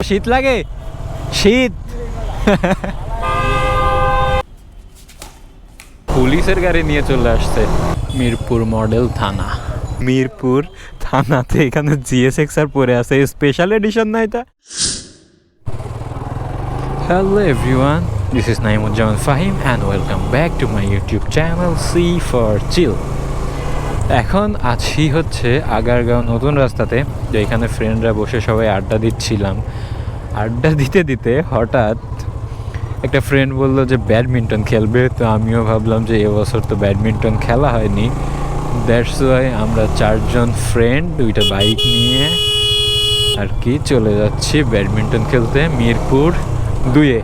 শীত লাগে? শীত পুলিশের গাড়ি নিয়ে চলে আসছে মিরপুর মডেল থানা। মিরপুর থানাতে এখানে জিএসএক্সআর পরে আছে, স্পেশাল এডিশন না এটা? Hello everyone, this is nayem uzzaman fahim and welcome back to my YouTube channel CFORCHILL. এখন আছি হচ্ছে আগারগাঁও নতুন রাস্তাতে, যে এখানে ফ্রেন্ডরা বসে সবাই আড্ডা দিচ্ছিলাম। আড্ডা দিতে দিতে হঠাৎ একটা ফ্রেন্ড বললো যে ব্যাডমিন্টন খেলবে, তো আমিও ভাবলাম যে এবছর তো ব্যাডমিন্টন খেলা হয়নি, দ্যাটস ওয়াই আমরা 4 জন ফ্রেন্ড 2টা বাইক নিয়ে আর কি চলে যাচ্ছি ব্যাডমিন্টন খেলতে মিরপুর 2-এ।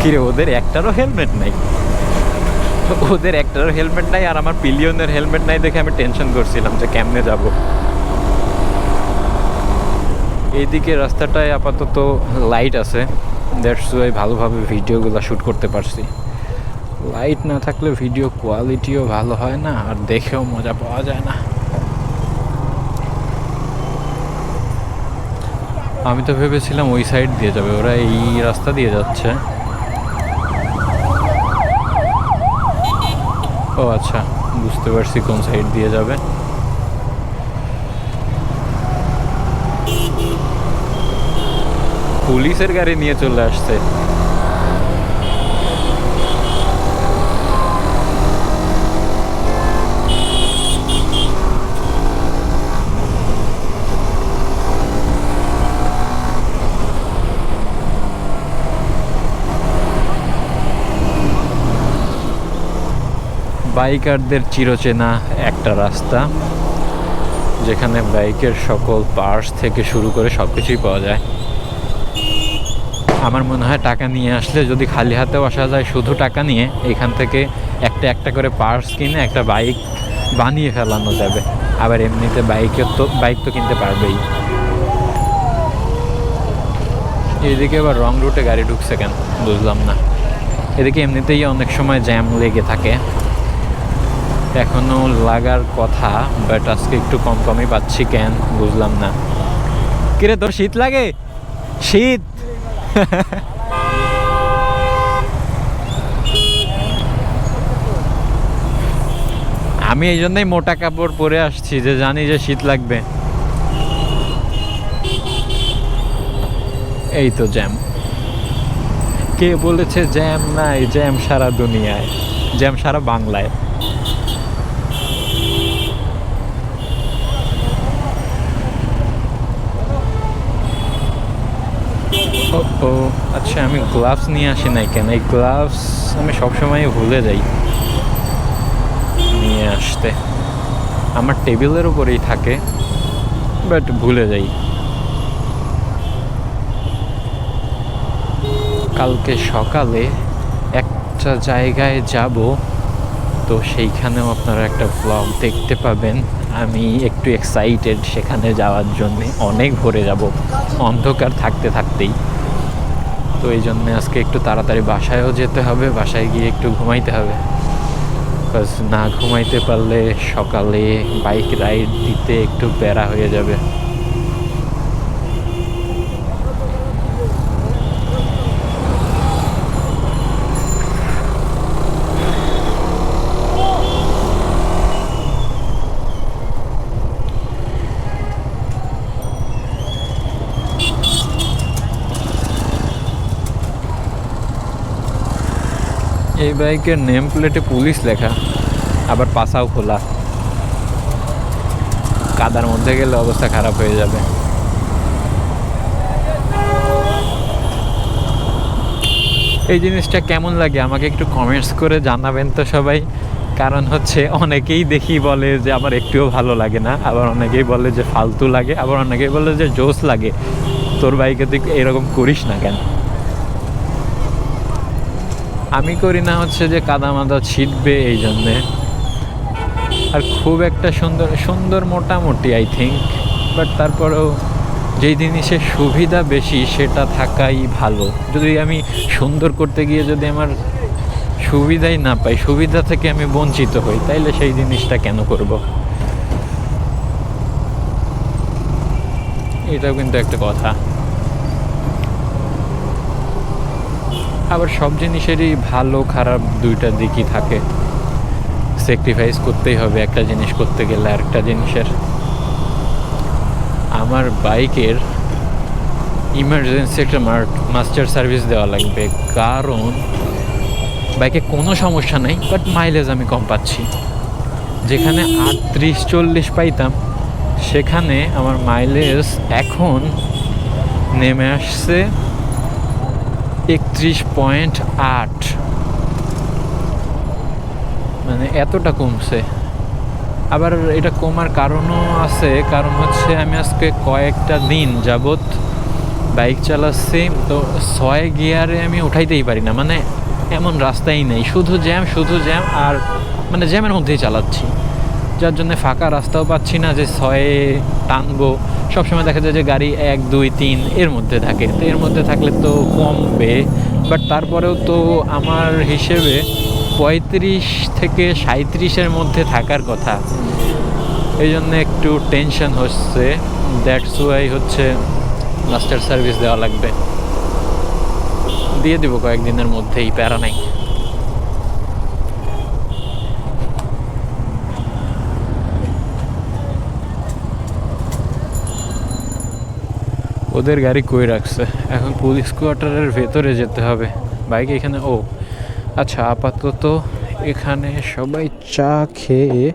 কিরে, ওদের একটারও হেলমেট নাই, আর আমার পিলিয়নের হেলমেট নাই দেখে আমি টেনশন করছিলাম যে কেমনে যাব। এইদিকে রাস্তাটায় আপাতত লাইট আছে, দ্যাটস ওয়াই ভালোভাবে ভিডিওগুলো শ্যুট করতে পারছি। লাইট না থাকলে ভিডিও কোয়ালিটিও ভালো হয় না, আর দেখেও মজা পাওয়া যায় না। আমি তো ভেবেছিলাম ওই সাইড দিয়ে যাবে, ওরা এই রাস্তা দিয়ে যাচ্ছে। ও আচ্ছা, বুঝতে পারছি কোন সাইড দিয়ে যাবে। পুলিশের গাড়ি নিয়ে চলে আসছে। বাইকারদের চিরচেনা একটা রাস্তা, যেখানে বাইকের সকল পার্টস থেকে শুরু করে সব কিছুই পাওয়া যায়। আমার মনে হয় টাকা নিয়ে আসলে যদি খালি হাতেও আসা যায়, শুধু টাকা নিয়ে এখান থেকে একটা একটা করে পার্টস কিনে একটা বাইক বানিয়ে ফেলানো যাবে। আবার এমনিতে বাইক তো কিনতে পারবেই। এদিকে আবার রং রুটে গাড়ি ঢুকছে কেন বুঝলাম না। এদিকে এমনিতেই অনেক সময় জ্যাম লেগে থাকে, এখনো লাগার কথা, বাট আজকে একটু কমই পাচ্ছি কেন বুঝলাম না। কিরে, তোর শীত লাগে? শীত আমি এই জন্যই মোটা কাপড় পরে আসছি, যে জানি যে শীত লাগবে। এই তো জ্যাম। কে বলেছে জ্যাম নাই? জ্যাম সারা দুনিয়ায়, জ্যাম সারা বাংলায়। ও আচ্ছা, আমি গ্লাভস নিয়ে আসি নাই কেন? এই গ্লাভস আমি সবসময় ভুলে যাই নিয়ে আসতে, আমার টেবিলের উপরেই থাকে, বাট ভুলে যাই। কালকে সকালে একটা জায়গায় যাব, তো সেইখানেও আপনারা একটা ব্লগ দেখতে পাবেন। আমি একটু এক্সাইটেড সেখানে যাওয়ার জন্যে, অনেক ভোরে যাব অন্ধকার থাকতে থাকতেই। তো এই জন্যে আজকে একটু তাড়াতাড়ি বাসায়ও যেতে হবে, বাসায় গিয়ে একটু ঘুমাইতে হবে, বিকজ না ঘুমাইতে পারলে সকালে বাইক রাইড দিতে একটু প্যারা হয়ে যাবে। এই বাইকের নেম প্লেটে পুলিশ লেখা, আবার পাশাও খোলা। কাদার মধ্যে গেলে অবস্থা খারাপ হয়ে যাবে। এই জিনিসটা কেমন লাগে আমাকে একটু কমেন্টস করে জানাবেন তো সবাই। কারণ হচ্ছে অনেকেই দেখি বলে যে আমার একটুও ভালো লাগে না, আবার অনেকেই বলে যে ফালতু লাগে, আবার অনেকেই বলে যে জোস লাগে। তোর বাইকে তুই এরকম করিস না কেন? আমি করি না হচ্ছে যে কাদা মাদা ছিটবে এই জন্যে, আর খুব একটা সুন্দর মোটামুটি আই থিঙ্ক, বাট তারপরেও যেই জিনিসের সুবিধা বেশি সেটা থাকাই ভালো। যদি আমি সুন্দর করতে গিয়ে যদি আমার সুবিধাই না পাই, সুবিধা থেকে আমি বঞ্চিত হই, তাইলে সেই জিনিসটা কেন করব? এটাও কিন্তু একটা কথা। আবার সব জিনিসেরই ভালো খারাপ দুইটা দিকই থাকে। স্যাক্রিফাইস করতেই হবে একটা জিনিস করতে গেলে আরেকটা জিনিসের। আমার বাইকের ইমার্জেন্সি একটা মাস্টার সার্ভিস দেওয়া লাগবে, কারণ বাইকে কোনো সমস্যা নেই, বাট মাইলেজ আমি কম পাচ্ছি। যেখানে 38-40 পাইতাম, সেখানে আমার মাইলেজ এখন নেমে আসছে 31.8, মানে এতটা কমছে। আবার এটা কমার কারণও আছে, কারণ হচ্ছে আমি আজকে কয়েকটা দিন যাবৎ বাইক চালাচ্ছি, তো 6 গিয়ারে আমি উঠাইতেই পারি না, মানে এমন রাস্তাই নেই, শুধু জ্যাম আর মানে জ্যামের মধ্যেই চালাচ্ছি, যার জন্য ফাঁকা রাস্তাও পাচ্ছি না যে 6 টানবো। সবসময় দেখা যায় যে গাড়ি 1, 2, 3 এর মধ্যে থাকে, তো এর মধ্যে থাকলে তো কমবে, বাট তারপরেও তো আমার হিসেবে 35 থেকে 37-এর মধ্যে থাকার কথা। এই জন্য একটু টেনশন হচ্ছে, দ্যাটস ওয়াই হচ্ছে মাস্টার সার্ভিস দেওয়া লাগবে। দিয়ে দিব কয়েকদিনের মধ্যেই, প্যারা নাই। ওদের গাড়ি কই রাখছে? এখন পুলিশ কোয়ার্টারের ভেতরে যেতে হবে। বাইক এখানে, ও আচ্ছা, আপাতত এখানে সবাই চা খেয়ে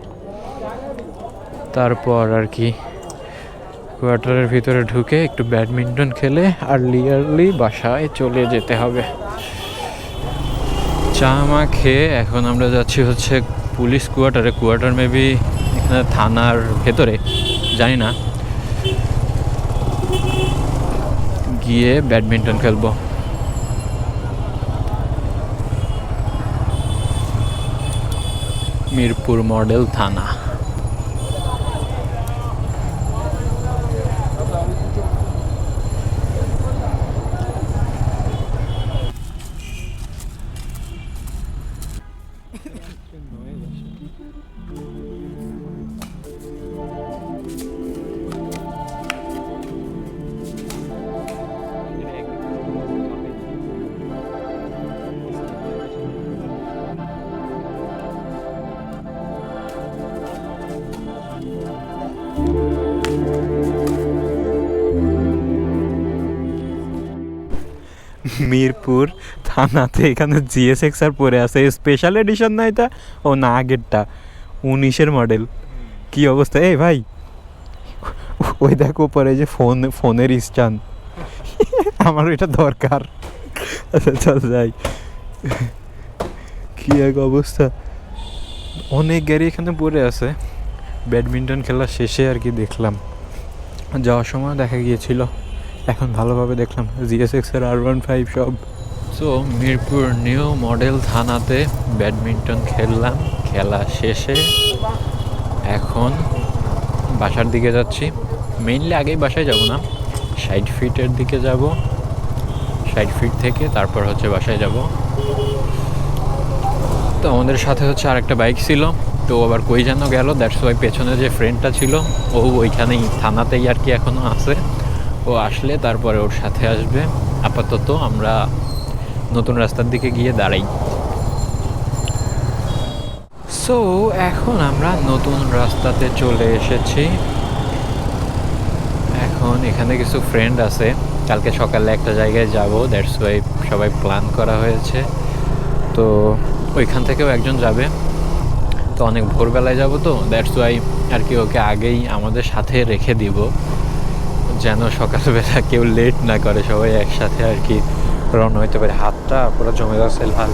তারপর আর কি কোয়ার্টারের ভিতরে ঢুকে একটু ব্যাডমিন্টন খেলে আর্লি বাসায় চলে যেতে হবে। চা মা খেয়ে এখন আমরা যাচ্ছি হচ্ছে পুলিশ কোয়ার্টার মেবি এখানে থানার ভেতরে, জানি না, গিয়ে ব্যাডমিন্টন খেলবো। মিরপুর মডেল থানা। মিরপুর থানাতে এখানে GSX-R পরে আছে, স্পেশাল এডিশন না এটা? ও না, আগেরটা 19-এর মডেল। কি অবস্থা? এই ভাই, ওই দেখো পরে যে ফোনের স্ট্যান্ড, আমার এটা দরকার। আচ্ছা চল যাই। কি এক অবস্থা, অনেক গাড়ি এখানে পড়ে আছে। ব্যাডমিন্টন খেলা শেষে আর কি দেখলাম, যাওয়ার সময় দেখা গিয়েছিল, এখন ভালোভাবে দেখলাম GSX-R R15 সব। সো মিরপুর নিউ মডেল থানাতে ব্যাডমিন্টন খেললাম, খেলা শেষে এখন বাসার দিকে যাচ্ছি। মেইনলি আগেই বাসায় যাব না, 60 ফিটের দিকে যাব, 60 ফিট থেকে তারপর হচ্ছে বাসায় যাব। তো আমাদের সাথে হচ্ছে আরেকটা বাইক ছিল, তো আবার কই যেন গেল, দ্যাটস ওয়াই পেছনে যে ফ্রেন্ডটা ছিল ও ওইখানেই থানাতেই আর কি এখনও আছে। ও আসলে তারপরে ওর সাথে আসবে। আপাতত আমরা নতুন রাস্তার দিকে গিয়ে দাঁড়াই। সো এখন আমরা নতুন রাস্তাতে চলে এসেছি। এখন এখানে কিছু ফ্রেন্ড আছে, কালকে সকালে একটা জায়গায় যাব, দ্যাটস ওয়াই সবাই প্ল্যান করা হয়েছে। তো ওইখান থেকেও একজন যাবে, তো অনেক ভোরবেলায় যাব, তো দ্যাটস ওয়াই আর কি ওকে আগেই আমাদের সাথে রেখে দিব, যেন সকালবেলা কেউ লেট না করে, সবাই একসাথে আর কি রওনা হইতে পারে। হাতটা পুরো জমে যাচ্ছে লাল।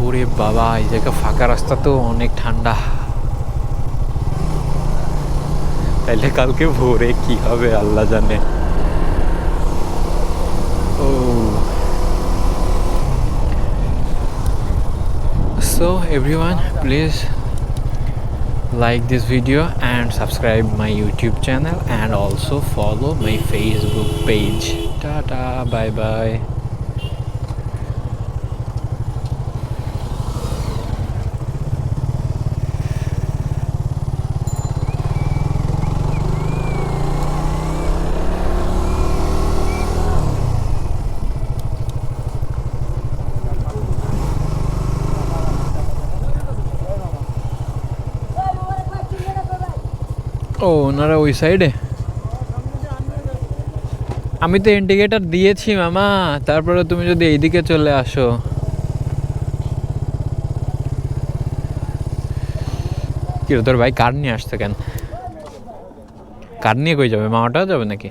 ওরে বাবা, এই জায়গা ফাঁকা রাস্তা তো অনেক ঠান্ডা, তাইলে কালকে ভোরে কি হবে আল্লাহ জানে। Oh so everyone, please like this video and subscribe my YouTube channel and also follow my Facebook page. Tata, bye bye. ও ওনারা ওই সাইডে। আমি তো ইন্ডিকেটর দিয়েছি মামা, তারপরে তুমি যদি এইদিকে চলে আসো। কি রে তোর ভাই কার নিয়ে আসছে কেন? কার নিয়ে কই যাবে? মামাটাও যাবে নাকি?